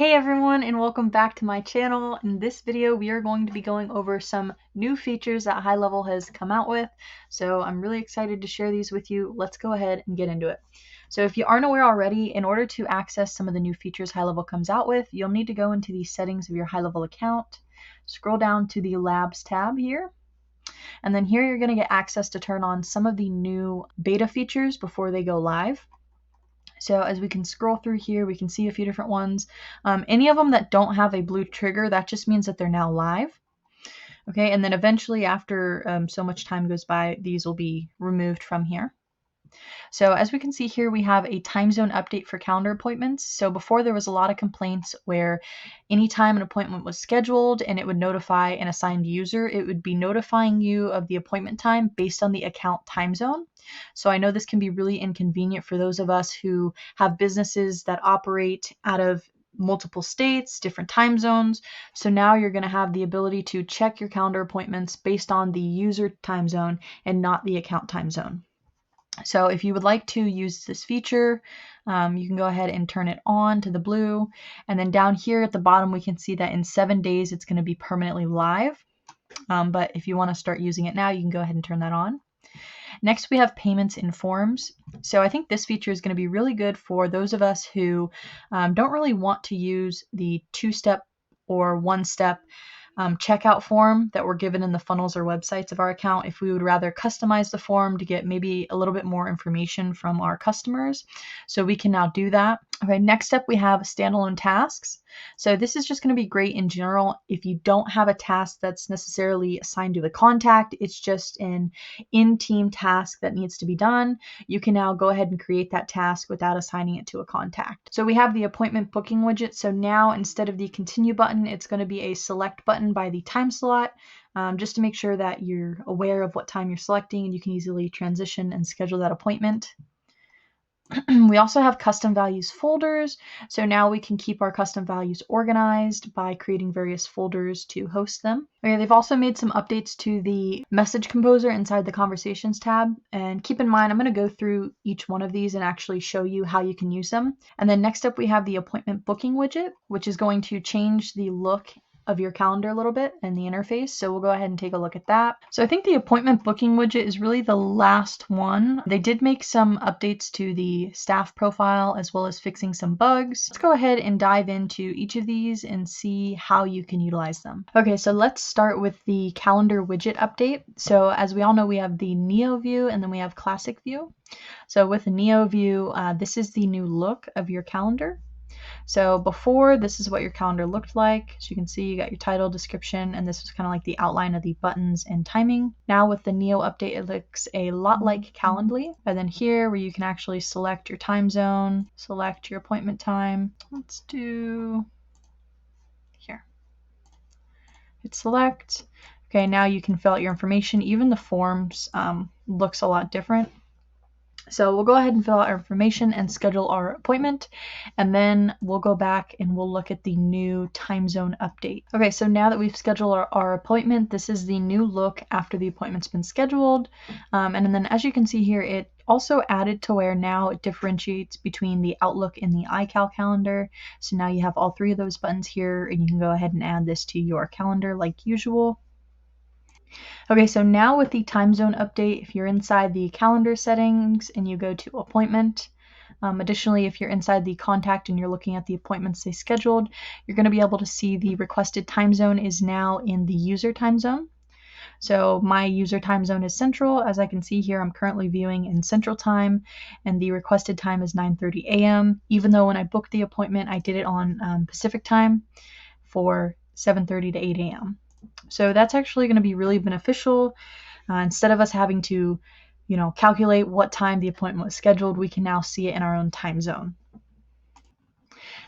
Hey everyone, and welcome back to my channel. In this video we are going to be going over some new features that GoHighLevel has come out with. So I'm really excited to share these with you. Let's go ahead and get into it. So if you aren't aware already, in order to access some of the new features GoHighLevel comes out with, you'll need to go into the settings of your GoHighLevel account, scroll down to the Labs tab here, and then here you're going to get access to turn on some of the new beta features before they go live. So as we can scroll through here, we can see a few different ones. Any of them that don't have a blue trigger, that just means that they're now live. Okay, and then eventually after so much time goes by, these will be removed from here. So as we can see here, we have a time zone update for calendar appointments. So before there was a lot of complaints where anytime an appointment was scheduled and it would notify an assigned user, it would be notifying you of the appointment time based on the account time zone. So I know this can be really inconvenient for those of us who have businesses that operate out of multiple states, different time zones. So now you're going to have the ability to check your calendar appointments based on the user time zone and not the account time zone. So if you would like to use this feature, you can go ahead and turn it on to the blue. And then down here at the bottom, we can see that in 7 days, it's going to be permanently live. But if you want to start using it now, you can go ahead and turn that on. Next, we have payments in forms. So I think this feature is going to be really good for those of us who don't really want to use the two-step or one-step checkout form that we're given in the funnels or websites of our account. If we would rather customize the form to get maybe a little bit more information from our customers, so we can now do that. Okay, next up we have standalone tasks. So this is just going to be great in general if you don't have a task that's necessarily assigned to the contact. It's just an in-team task that needs to be done. You can now go ahead and create that task without assigning it to a contact. So we have the appointment booking widget. So now instead of the continue button, it's going to be a select button by the time slot, just to make sure that you're aware of what time you're selecting and you can easily transition and schedule that appointment. We also have custom values folders. So now we can keep our custom values organized by creating various folders to host them. Okay, they've also made some updates to the message composer inside the conversations tab. And keep in mind, I'm going to go through each one of these and actually show you how you can use them. And then next up, we have the appointment booking widget, which is going to change the look of your calendar a little bit and the interface. So we'll go ahead and take a look at that. So I think the appointment booking widget is really the last one. They did make some updates to the staff profile as well as fixing some bugs. Let's go ahead and dive into each of these and see how you can utilize them. Okay, so let's start with the calendar widget update. So as we all know, we have the Neo view and then we have classic view. So with the Neo view, this is the new look of your calendar. So before, this is what your calendar looked like. So you can see you got your title, description, and this was kind of like the outline of the buttons and timing. Now with the Neo update, it looks a lot like Calendly. And then here where you can actually select your time zone, select your appointment time. Let's do here. Hit select. Okay, now you can fill out your information. Even the forms looks a lot different. So we'll go ahead and fill out our information and schedule our appointment, and then we'll go back and we'll look at the new time zone update. Okay, so now that we've scheduled our appointment, this is the new look after the appointment's been scheduled. And then as you can see here, it also added to where now it differentiates between the Outlook and the iCal calendar. So now you have all three of those buttons here, and you can go ahead and add this to your calendar like usual. Okay, so now with the time zone update, if you're inside the calendar settings and you go to appointment, additionally, if you're inside the contact and you're looking at the appointments they scheduled, you're going to be able to see the requested time zone is now in the user time zone. So my user time zone is Central. As I can see here, I'm currently viewing in Central Time, and the requested time is 9:30 a.m. Even though when I booked the appointment, I did it on Pacific Time for 7:30 to 8 a.m. So that's actually going to be really beneficial. Instead of us having to, calculate what time the appointment was scheduled, we can now see it in our own time zone.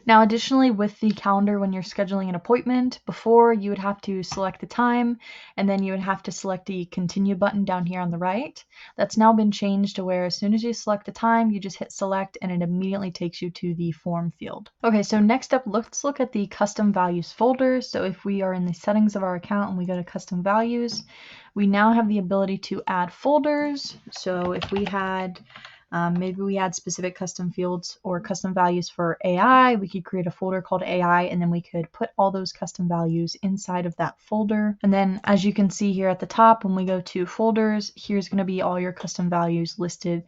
Now, additionally, with the calendar, when you're scheduling an appointment, before you would have to select the time, and then you would have to select the continue button down here on the right. That's now been changed to where as soon as you select the time, you just hit select and it immediately takes you to the form field. Okay, so next up, let's look at the custom values folder. So if we are in the settings of our account and we go to custom values, we now have the ability to add folders. So if we had Maybe we had specific custom fields or custom values for AI. We could create a folder called AI, and then we could put all those custom values inside of that folder. And then as you can see here at the top, when we go to folders, here's going to be all your custom values listed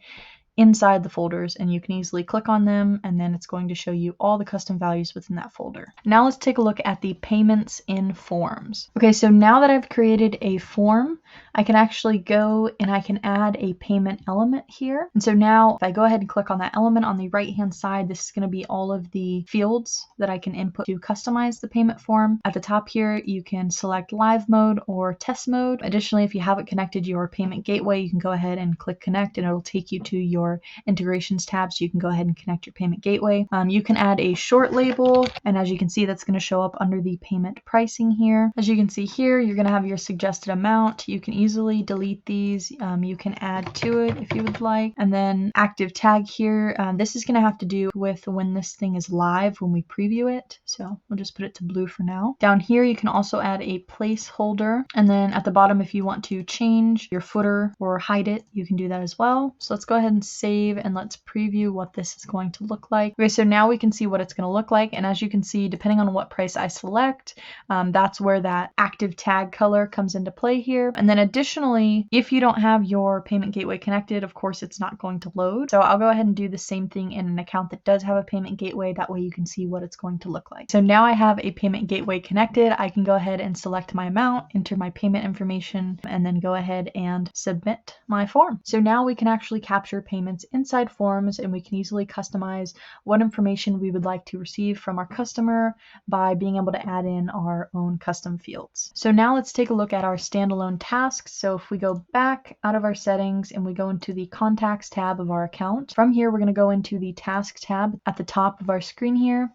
inside the folders, and you can easily click on them, and then it's going to show you all the custom values within that folder. Now let's take a look at the payments in forms. Okay, so now that I've created a form, I can actually go and I can add a payment element here. And so now if I go ahead and click on that element on the right hand side, this is going to be all of the fields that I can input to customize the payment form. At the top here, you can select live mode or test mode. Additionally, if you haven't connected your payment gateway, you can go ahead and click connect, and it'll take you to your integrations tab, so you can go ahead and connect your payment gateway. You can add a short label, and as you can see, that's going to show up under the payment pricing here. As you can see here, you're going to have your suggested amount. You can easily delete these. You can add to it if you would like. And then active tag here, this is going to have to do with when this thing is live, when we preview it. So we'll just put it to blue for now. Down here, you can also add a placeholder. And then at the bottom, if you want to change your footer or hide it, you can do that as well. So let's go ahead and save, and let's preview what this is going to look like. Okay, so now we can see what it's going to look like, and as you can see, depending on what price I select, that's where that active tag color comes into play here. And then additionally, if you don't have your payment gateway connected, of course it's not going to load. So I'll go ahead and do the same thing in an account that does have a payment gateway. That way you can see what it's going to look like. So now I have a payment gateway connected. I can go ahead and select my amount, enter my payment information, and then go ahead and submit my form. So now we can actually capture payments inside forms, and we can easily customize what information we would like to receive from our customer by being able to add in our own custom fields. So now let's take a look at our standalone tasks. So if we go back out of our settings and we go into the contacts tab of our account, from here we're going to go into the task tab at the top of our screen here,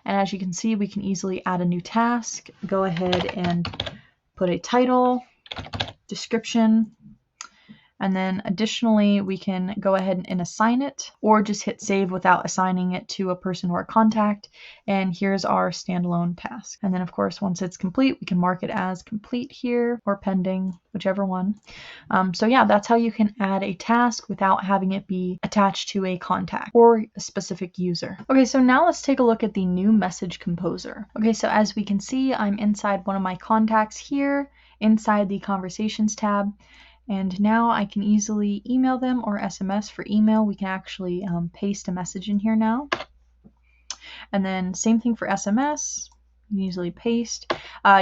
and as you can see, we can easily add a new task. Go ahead and put a title, description, and then additionally, we can go ahead and assign it, or just hit save without assigning it to a person or a contact. And here's our standalone task. And then of course, once it's complete, we can mark it as complete here or pending, whichever one. So yeah, that's how you can add a task without having it be attached to a contact or a specific user. Okay, so now let's take a look at the new message composer. Okay, so as we can see, I'm inside one of my contacts here, inside the conversations tab. And now I can easily email them or SMS. For email, we can actually paste a message in here now. And then same thing for SMS, you can easily paste.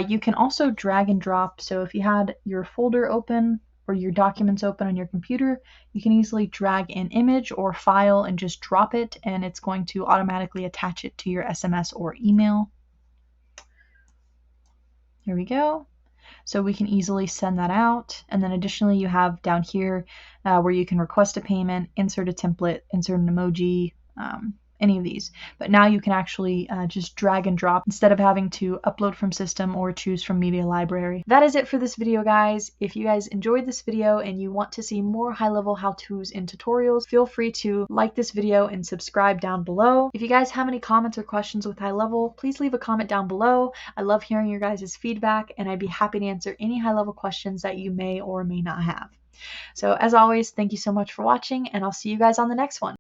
You can also drag and drop. So if you had your folder open or your documents open on your computer, you can easily drag an image or file and just drop it, and it's going to automatically attach it to your SMS or email. Here we go. So we can easily send that out. And then additionally, you have down here where you can request a payment, insert a template, insert an emoji, any of these. But now you can actually just drag and drop instead of having to upload from system or choose from media library. That is it for this video, guys. If you guys enjoyed this video and you want to see more high-level how-tos and tutorials, feel free to like this video and subscribe down below. If you guys have any comments or questions with high-level, please leave a comment down below. I love hearing your guys' feedback, and I'd be happy to answer any high-level questions that you may or may not have. So as always, thank you so much for watching, and I'll see you guys on the next one.